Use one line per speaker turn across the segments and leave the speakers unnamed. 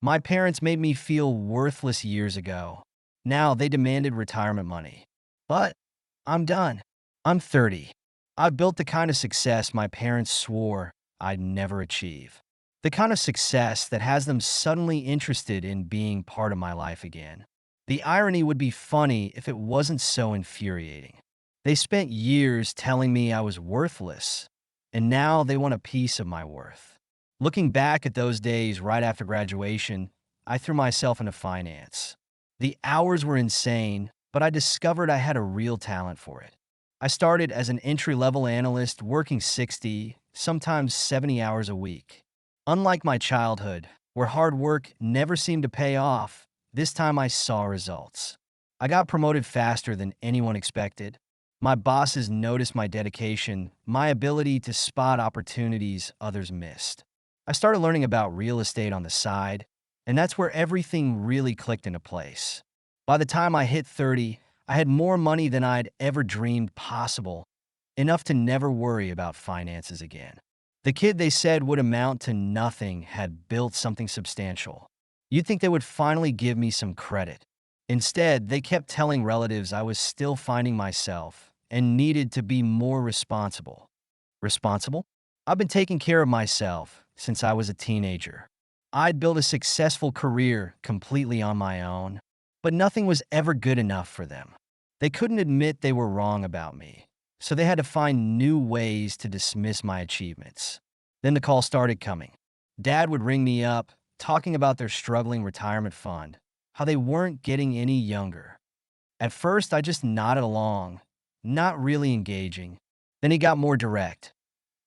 My parents made me feel worthless years ago. Now they demanded retirement money. But I'm done. I'm 30. I've built the kind of success my parents swore I'd never achieve. The kind of success that has them suddenly interested in being part of my life again. The irony would be funny if it wasn't so infuriating. They spent years telling me I was worthless, and now they want a piece of my worth. Looking back at those days right after graduation, I threw myself into finance. The hours were insane, but I discovered I had a real talent for it. I started as an entry-level analyst working 60, sometimes 70 hours a week. Unlike my childhood, where hard work never seemed to pay off, this time I saw results. I got promoted faster than anyone expected. My bosses noticed my dedication, my ability to spot opportunities others missed. I started learning about real estate on the side, and that's where everything really clicked into place. By the time I hit 30, I had more money than I'd ever dreamed possible, enough to never worry about finances again. The kid they said would amount to nothing had built something substantial. You'd think they would finally give me some credit. Instead, they kept telling relatives I was still finding myself and needed to be more responsible. Responsible? I've been taking care of myself since I was a teenager. I'd built a successful career completely on my own, but nothing was ever good enough for them. They couldn't admit they were wrong about me, so they had to find new ways to dismiss my achievements. Then the call started coming. Dad would ring me up, talking about their struggling retirement fund, how they weren't getting any younger. At first, I just nodded along, not really engaging. Then he got more direct.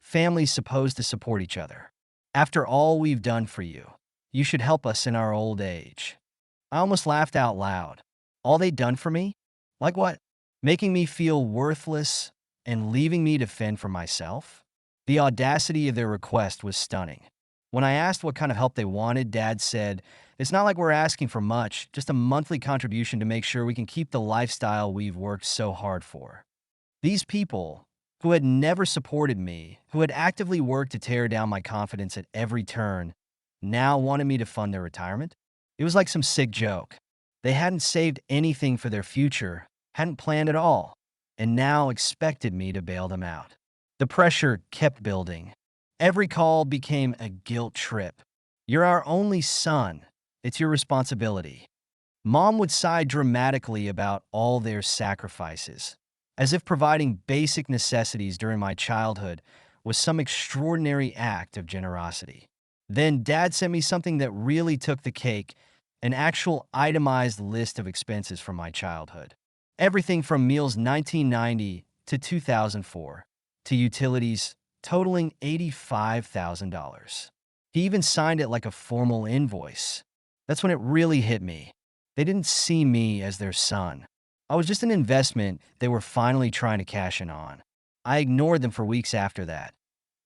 Family's supposed to support each other. After all we've done for you, you should help us in our old age. I almost laughed out loud. All they'd done for me? Like what? Making me feel worthless and leaving me to fend for myself? The audacity of their request was stunning. When I asked what kind of help they wanted, Dad said, "It's not like we're asking for much, just a monthly contribution to make sure we can keep the lifestyle we've worked so hard for." These people, who had never supported me, who had actively worked to tear down my confidence at every turn, now wanted me to fund their retirement? It was like some sick joke. They hadn't saved anything for their future, hadn't planned at all, and now expected me to bail them out. The pressure kept building. Every call became a guilt trip. "You're our only son. It's your responsibility." Mom would sigh dramatically about all their sacrifices, as if providing basic necessities during my childhood was some extraordinary act of generosity. Then Dad sent me something that really took the cake, an actual itemized list of expenses from my childhood. Everything from meals 1990 to 2004, to utilities totaling $85,000. He even signed it like a formal invoice. That's when it really hit me. They didn't see me as their son. I was just an investment they were finally trying to cash in on. I ignored them for weeks after that.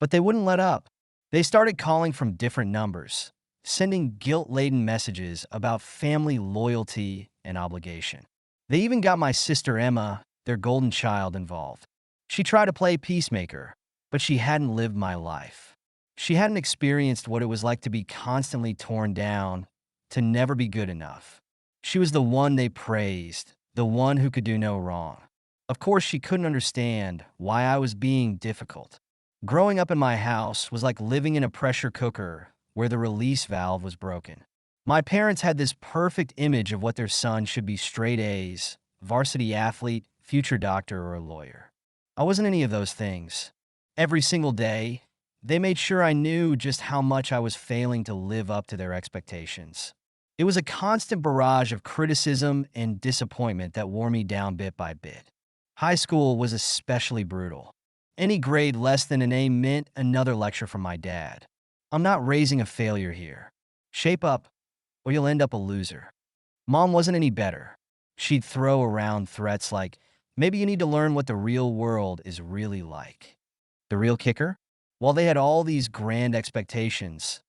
But they wouldn't let up. They started calling from different numbers, sending guilt-laden messages about family loyalty and obligation. They even got my sister Emma, their golden child, involved. She tried to play peacemaker, but she hadn't lived my life. She hadn't experienced what it was like to be constantly torn down, to never be good enough. She was the one they praised, the one who could do no wrong. Of course, she couldn't understand why I was being difficult. Growing up in my house was like living in a pressure cooker where the release valve was broken. My parents had this perfect image of what their son should be: straight A's, varsity athlete, future doctor, or a lawyer. I wasn't any of those things. Every single day, they made sure I knew just how much I was failing to live up to their expectations. It was a constant barrage of criticism and disappointment that wore me down bit by bit. High school was especially brutal. Any grade less than an A meant another lecture from my dad. "I'm not raising a failure here. Shape up, or you'll end up a loser." Mom wasn't any better. She'd throw around threats like, "Maybe you need to learn what the real world is really like." The real kicker? While they had all these grand expectations,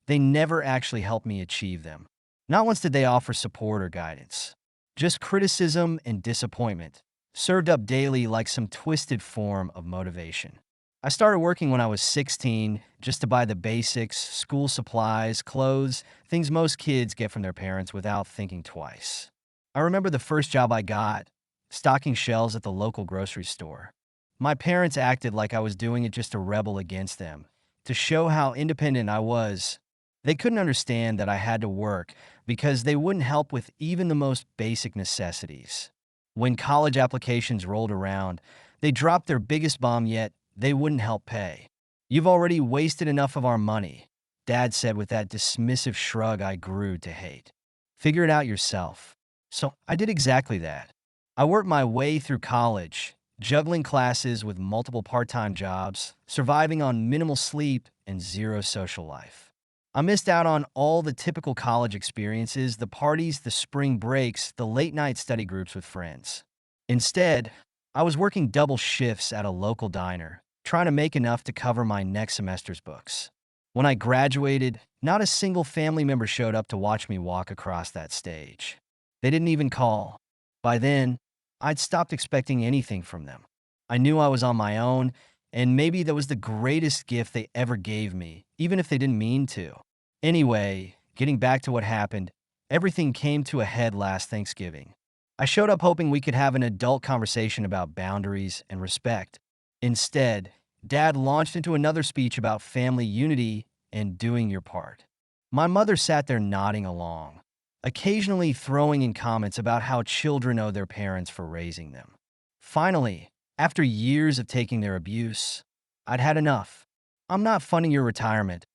they never actually helped me achieve them. Not once did they offer support or guidance. Just criticism and disappointment, served up daily like some twisted form of motivation. I started working when I was 16 just to buy the basics, school supplies, clothes, things most kids get from their parents without thinking twice. I remember the first job I got, stocking shelves at the local grocery store. My parents acted like I was doing it just to rebel against them, to show how independent I was. They couldn't understand that I had to work because they wouldn't help with even the most basic necessities. When college applications rolled around, they dropped their biggest bomb yet. They wouldn't help pay. "You've already wasted enough of our money," Dad said with that dismissive shrug I grew to hate. "Figure it out yourself." So I did exactly that. I worked my way through college, juggling classes with multiple part-time jobs, surviving on minimal sleep and zero social life. I missed out on all the typical college experiences, the parties, the spring breaks, the late-night study groups with friends. Instead, I was working double shifts at a local diner, trying to make enough to cover my next semester's books. When I graduated, not a single family member showed up to watch me walk across that stage. They didn't even call. By then, I'd stopped expecting anything from them. I knew I was on my own, and maybe that was the greatest gift they ever gave me, even if they didn't mean to. Anyway, getting back to what happened, everything came to a head last Thanksgiving. I showed up hoping we could have an adult conversation about boundaries and respect. Instead, Dad launched into another speech about family unity and doing your part. My mother sat there nodding along, occasionally throwing in comments about how children owe their parents for raising them. Finally, after years of taking their abuse, I'd had enough. "I'm not funding your retirement,"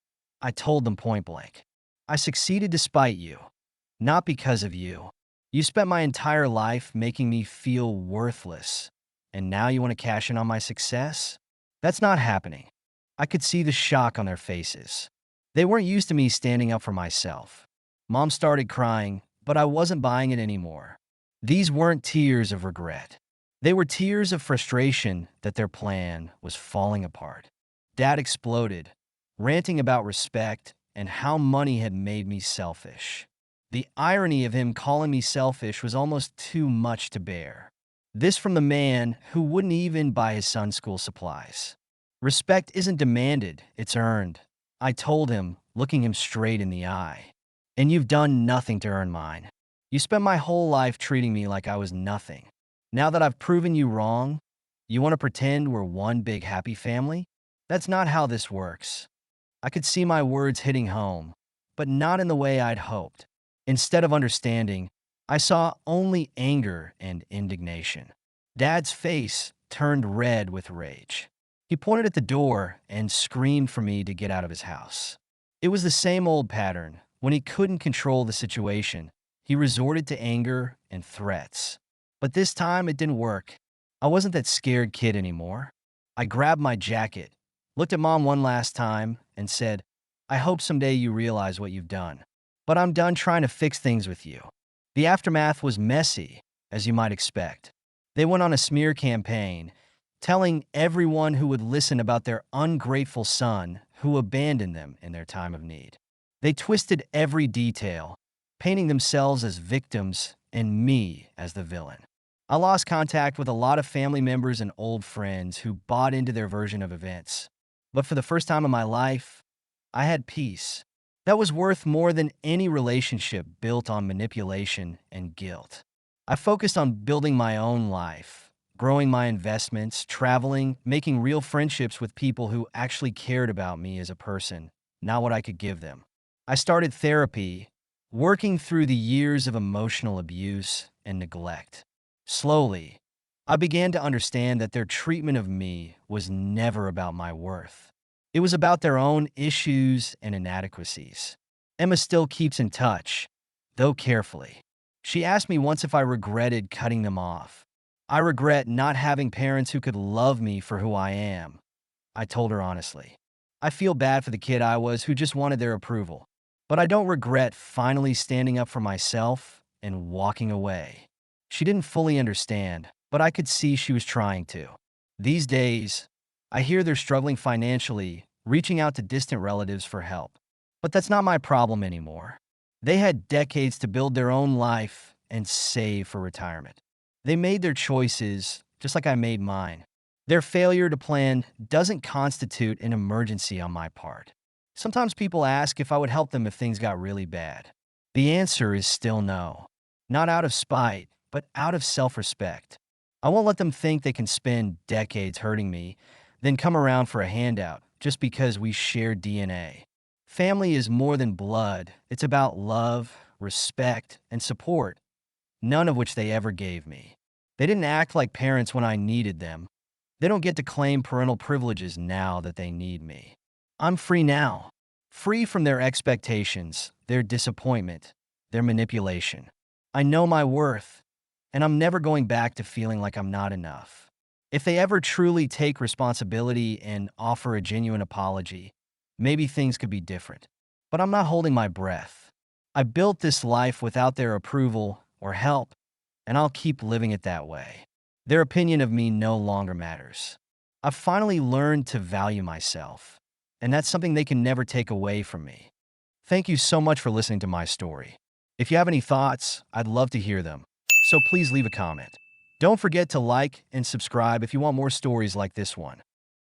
I told them point blank. "I succeeded despite you, not because of you. You spent my entire life making me feel worthless, and now you want to cash in on my success? That's not happening." I could see the shock on their faces. They weren't used to me standing up for myself. Mom started crying, but I wasn't buying it anymore. These weren't tears of regret. They were tears of frustration that their plan was falling apart. Dad exploded, ranting about respect and how money had made me selfish. The irony of him calling me selfish was almost too much to bear. This from the man who wouldn't even buy his son school supplies. "Respect isn't demanded, it's earned," I told him, looking him straight in the eye. "And you've done nothing to earn mine. You spent my whole life treating me like I was nothing. Now that I've proven you wrong, you want to pretend we're one big happy family? That's not how this works." I could see my words hitting home, but not in the way I'd hoped. Instead of understanding, I saw only anger and indignation. Dad's face turned red with rage. He pointed at the door and screamed for me to get out of his house. It was the same old pattern. When he couldn't control the situation, he resorted to anger and threats. But this time it didn't work. I wasn't that scared kid anymore. I grabbed my jacket, looked at Mom one last time, and said, "I hope someday you realize what you've done. But I'm done trying to fix things with you." The aftermath was messy, as you might expect. They went on a smear campaign, telling everyone who would listen about their ungrateful son who abandoned them in their time of need. They twisted every detail, painting themselves as victims and me as the villain. I lost contact with a lot of family members and old friends who bought into their version of events. But for the first time in my life, I had peace. That was worth more than any relationship built on manipulation and guilt. I focused on building my own life, growing my investments, traveling, making real friendships with people who actually cared about me as a person, not what I could give them. I started therapy, working through the years of emotional abuse and neglect. Slowly, I began to understand that their treatment of me was never about my worth. It was about their own issues and inadequacies. Emma still keeps in touch, though carefully. She asked me once if I regretted cutting them off. "I regret not having parents who could love me for who I am," I told her honestly. "I feel bad for the kid I was who just wanted their approval. But I don't regret finally standing up for myself and walking away." She didn't fully understand, but I could see she was trying to. These days, I hear they're struggling financially, reaching out to distant relatives for help. But that's not my problem anymore. They had decades to build their own life and save for retirement. They made their choices, just like I made mine. Their failure to plan doesn't constitute an emergency on my part. Sometimes people ask if I would help them if things got really bad. The answer is still no. Not out of spite, but out of self-respect. I won't let them think they can spend decades hurting me, then come around for a handout just because we share DNA. Family is more than blood. It's about love, respect, and support, none of which they ever gave me. They didn't act like parents when I needed them. They don't get to claim parental privileges now that they need me. I'm free now. Free from their expectations, their disappointment, their manipulation. I know my worth, and I'm never going back to feeling like I'm not enough. If they ever truly take responsibility and offer a genuine apology, maybe things could be different. But I'm not holding my breath. I built this life without their approval or help, and I'll keep living it that way. Their opinion of me no longer matters. I've finally learned to value myself, and that's something they can never take away from me. Thank you so much for listening to my story. If you have any thoughts, I'd love to hear them, so please leave a comment. Don't forget to like and subscribe if you want more stories like this one.